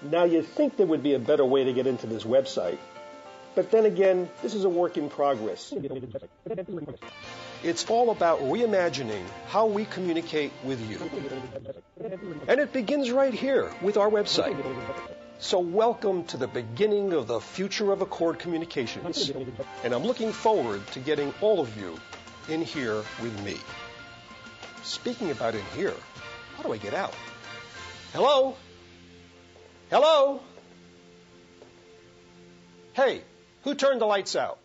Now, you'd think there would be a better way to get into this website. But then again, this is a work in progress. It's all about reimagining how we communicate with you. And it begins right here with our website. So welcome to the beginning of the future of ACORD Communications. And I'm looking forward to getting all of you in here with me. Speaking about in here, how do I get out? Hello? Hello? Hey, who turned the lights out?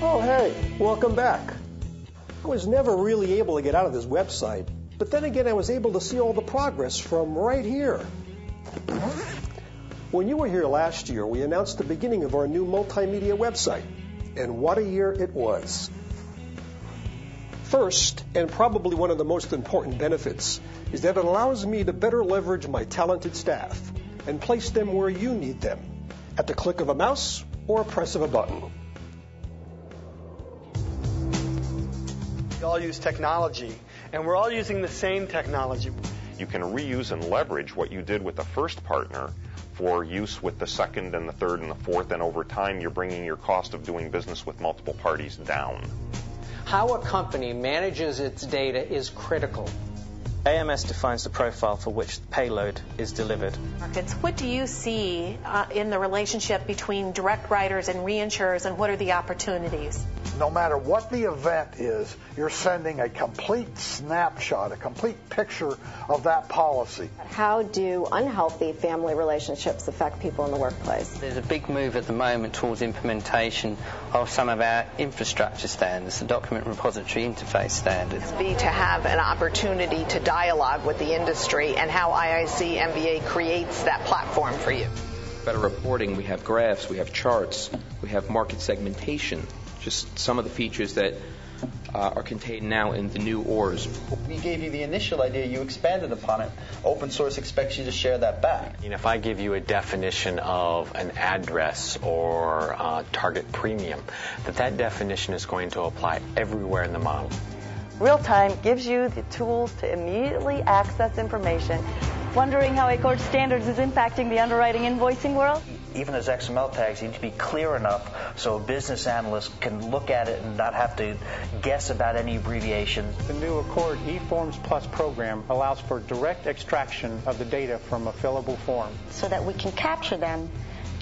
Oh, hey, welcome back. I was never really able to get out of this website, but then again, I was able to see all the progress from right here. When you were here last year, we announced the beginning of our new multimedia website, and what a year it was. First, and probably one of the most important benefits, is that it allows me to better leverage my talented staff and place them where you need them, at the click of a mouse or a press of a button. We all use technology, and we're all using the same technology. You can reuse and leverage what you did with the first partner for use with the second and the third and the fourth, and over time you're bringing your cost of doing business with multiple parties down. How a company manages its data is critical. AMS defines the profile for which the payload is delivered. What do you see in the relationship between direct writers and reinsurers, and what are the opportunities? No matter what the event is, you're sending a complete snapshot, a complete picture of that policy. How do unhealthy family relationships affect people in the workplace? There's a big move at the moment towards implementation of some of our infrastructure standards, the document repository interface standards. Be to have an opportunity to dialogue with the industry, and how IIC MBA creates that platform for you. Better reporting, we have graphs, we have charts, we have market segmentation. Just some of the features that are contained now in the new ORs. We gave you the initial idea, you expanded upon it. Open source expects you to share that back. If I give you a definition of an address or target premium, that definition is going to apply everywhere in the model. Real time gives you the tools to immediately access information. Wondering how ACORD standards is impacting the underwriting invoicing world? Even as XML tags, you need to be clear enough so a business analyst can look at it and not have to guess about any abbreviations. The new ACORD eForms Plus program allows for direct extraction of the data from a fillable form, so that we can capture them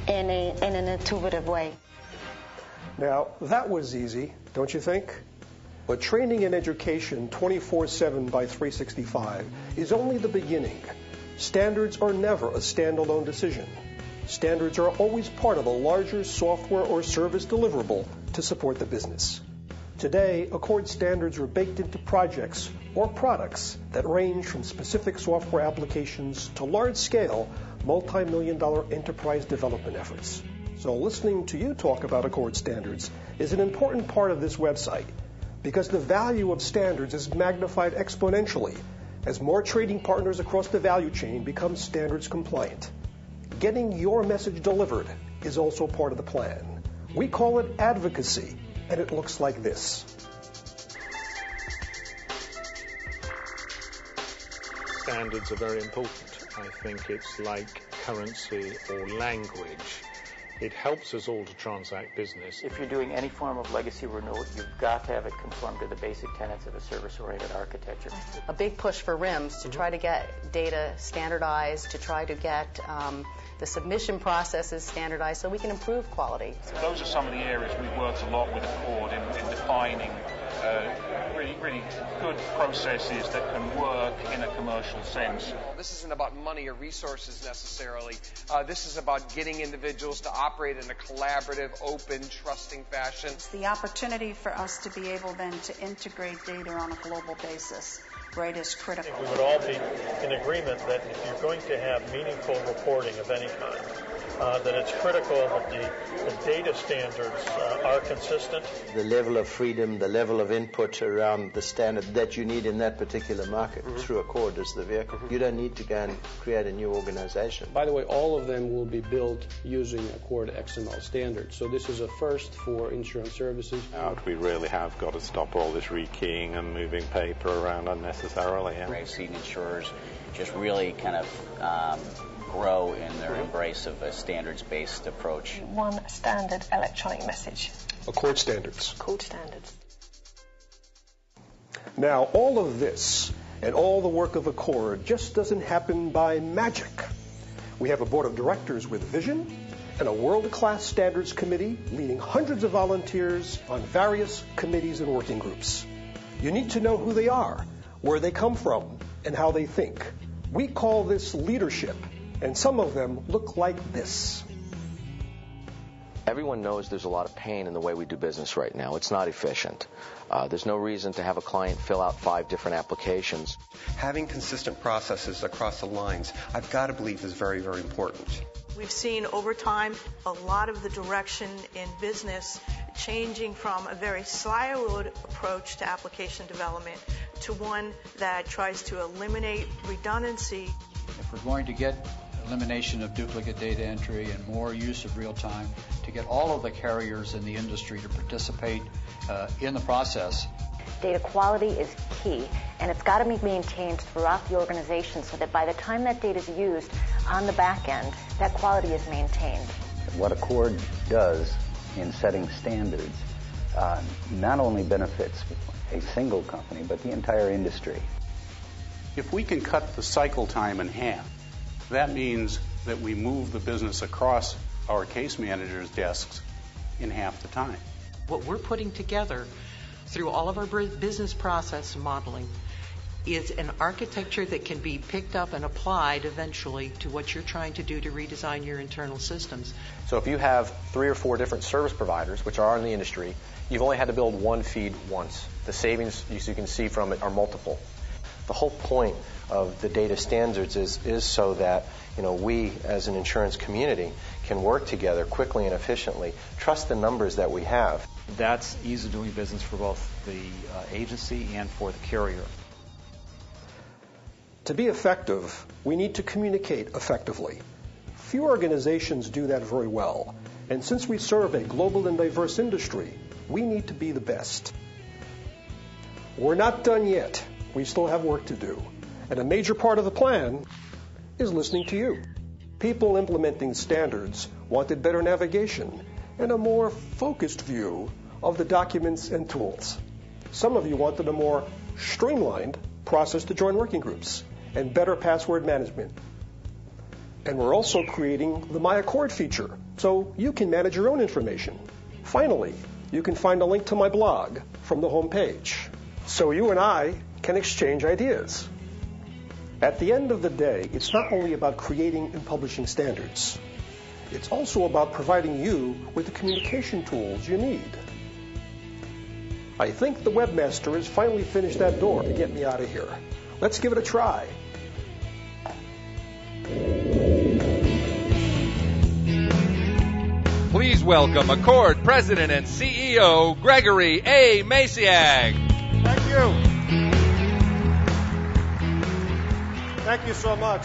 in an intuitive way. Now, that was easy, don't you think? But training and education 24/7 by 365 is only the beginning. Standards are never a standalone decision. Standards are always part of a larger software or service deliverable to support the business. Today, ACORD standards are baked into projects or products that range from specific software applications to large-scale, multi-million-dollar enterprise development efforts. So listening to you talk about ACORD standards is an important part of this website, because the value of standards is magnified exponentially as more trading partners across the value chain become standards compliant. Getting your message delivered is also part of the plan. We call it advocacy, and it looks like this. Standards are very important. I think it's like currency or language. It helps us all to transact business. If you're doing any form of legacy renewal, you've got to have it conform to the basic tenets of a service-oriented architecture. A big push for RIMS to try to get data standardized, to try to get the submission processes standardized so we can improve quality. So those are some of the areas we've worked a lot with ACORD in defining really good processes that can work in a commercial sense. This isn't about money or resources necessarily. This is about getting individuals to operate in a collaborative, open, trusting fashion. It's the opportunity for us to be able then to integrate data on a global basis, rate is critical. I think we would all be in agreement that if you're going to have meaningful reporting of any kind, that it's critical that the data standards are consistent. The level of freedom, the level of input around the standard that you need in that particular market through ACORD is the vehicle. You don't need to go and create a new organization. By the way, all of them will be built using ACORD XML standards. So this is a first for insurance services. We really have got to stop all this rekeying and moving paper around unnecessarily. I've seen insurers just really kind of grow in their embrace of a standards-based approach. One standard electronic message. ACORD standards. ACORD standards. Now, all of this and all the work of ACORD just doesn't happen by magic. We have a board of directors with vision and a world-class standards committee leading hundreds of volunteers on various committees and working groups. You need to know who they are, where they come from, and how they think. We call this leadership, and some of them look like this. Everyone knows there's a lot of pain in the way we do business right now. It's not efficient. There's no reason to have a client fill out 5 different applications. Having consistent processes across the lines, I've got to believe, is very, very important. We've seen over time a lot of the direction in business changing from a very siloed approach to application development to one that tries to eliminate redundancy. If we're going to get elimination of duplicate data entry and more use of real time, to get all of the carriers in the industry to participate in the process. Data quality is key, and it's got to be maintained throughout the organization so that by the time that data is used on the back end, that quality is maintained. What ACORD does in setting standards not only benefits a single company, but the entire industry. If we can cut the cycle time in half, that means that we move the business across our case managers' desks in half the time. What we're putting together through all of our business process modeling is an architecture that can be picked up and applied eventually to what you're trying to do to redesign your internal systems. So if you have 3 or 4 different service providers, which are in the industry, you've only had to build one feed once. The savings, as you can see from it, are multiple. The whole point of the data standards is so that we as an insurance community can work together quickly and efficiently, trust the numbers that we have. That's ease of doing business for both the agency and for the carrier. To be effective, we need to communicate effectively. Few organizations do that very well, and since we serve a global and diverse industry, we need to be the best. We're not done yet. We still have work to do, and a major part of the plan is listening to you. People implementing standards wanted better navigation and a more focused view of the documents and tools. Some of you wanted a more streamlined process to join working groups and better password management. And we're also creating the My ACORD feature, so you can manage your own information. Finally, you can find a link to my blog from the home page, so you and I can exchange ideas. At the end of the day, it's not only about creating and publishing standards. It's also about providing you with the communication tools you need. I think the webmaster has finally finished that door to get me out of here. Let's give it a try. Please welcome ACORD President and CEO Gregory A. Maciag. Thank you. Thank you so much.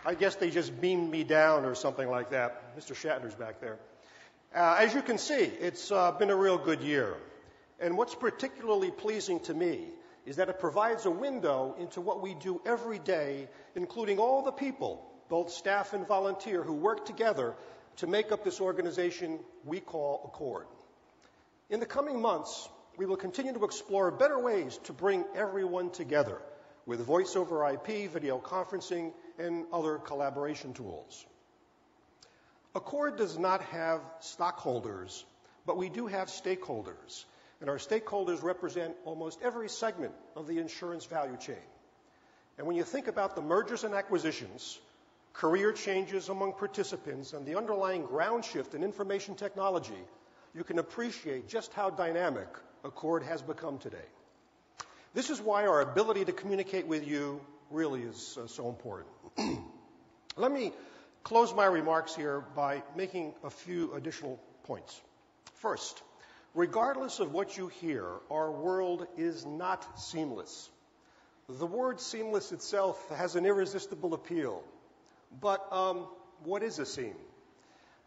I guess they just beamed me down or something like that. Mr. Shatner's back there. As you can see, it's been a real good year. And what's particularly pleasing to me is that it provides a window into what we do every day, including all the people, both staff and volunteer, who work together to make up this organization we call ACORD. In the coming months, we will continue to explore better ways to bring everyone together with voice over IP, video conferencing, and other collaboration tools. ACORD does not have stockholders, but we do have stakeholders, and our stakeholders represent almost every segment of the insurance value chain. And when you think about the mergers and acquisitions, career changes among participants, and the underlying ground shift in information technology, you can appreciate just how dynamic ACORD has become today. This is why our ability to communicate with you really is so important. Let me close my remarks here by making a few additional points. First, regardless of what you hear, our world is not seamless. The word seamless itself has an irresistible appeal. But what is a seam?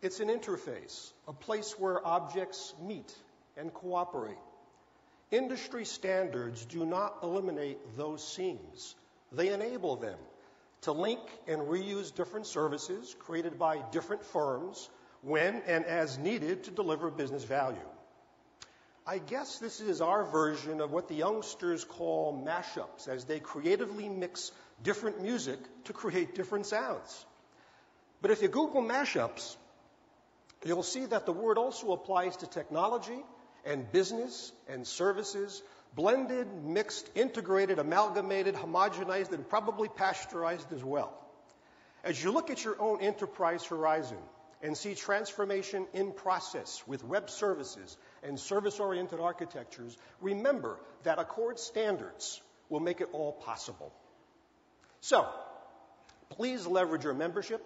It's an interface, a place where objects meet and cooperate. Industry standards do not eliminate those seams. They enable them to link and reuse different services created by different firms when and as needed to deliver business value. I guess this is our version of what the youngsters call mashups, as they creatively mix different music to create different sounds. But if you Google mashups, you'll see that the word also applies to technology and business and services, blended, mixed, integrated, amalgamated, homogenized, and probably pasteurized as well. As you look at your own enterprise horizon and see transformation in process with web services and service-oriented architectures, remember that ACORD standards will make it all possible. So, please leverage your membership,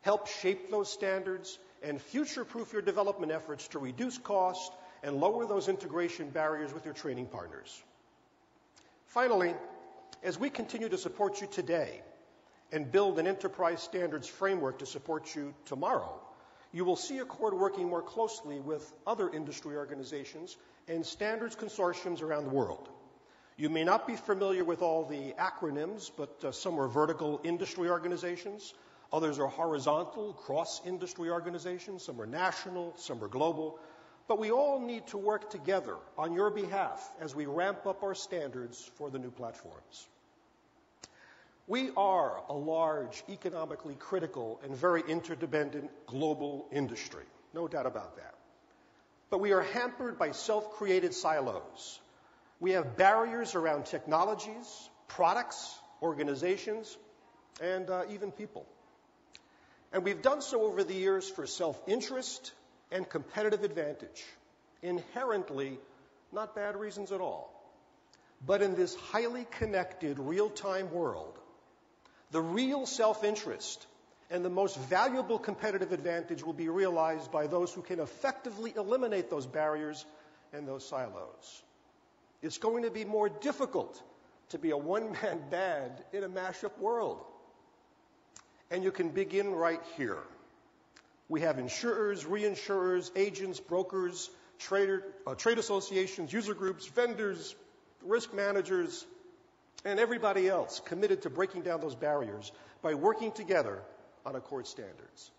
help shape those standards, and future-proof your development efforts to reduce cost and lower those integration barriers with your training partners. Finally, as we continue to support you today and build an enterprise standards framework to support you tomorrow, you will see ACORD working more closely with other industry organizations and standards consortiums around the world. You may not be familiar with all the acronyms, but some are vertical industry organizations. Others are horizontal, cross-industry organizations. Some are national, some are global. But we all need to work together on your behalf as we ramp up our standards for the new platforms. We are a large, economically critical, and very interdependent global industry. No doubt about that. But we are hampered by self-created silos. We have barriers around technologies, products, organizations, and even people. And we've done so over the years for self-interest and competitive advantage. Inherently, not bad reasons at all. But in this highly connected, real-time world, the real self-interest and the most valuable competitive advantage will be realized by those who can effectively eliminate those barriers and those silos. It's going to be more difficult to be a one-man band in a mashup world. And you can begin right here. We have insurers, reinsurers, agents, brokers, trade associations, user groups, vendors, risk managers, and everybody else committed to breaking down those barriers by working together on ACORD standards.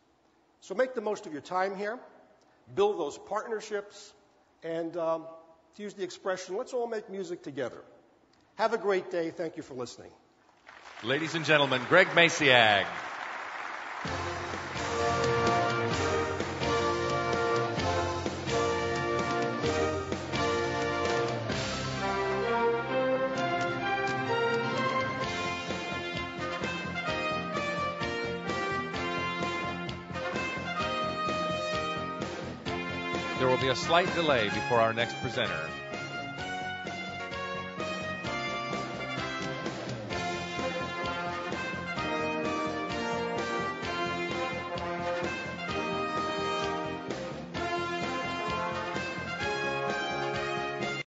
So make the most of your time here, build those partnerships, and to use the expression, let's all make music together. Have a great day. Thank you for listening. Ladies and gentlemen, Greg Maciag. There will be a slight delay before our next presenter.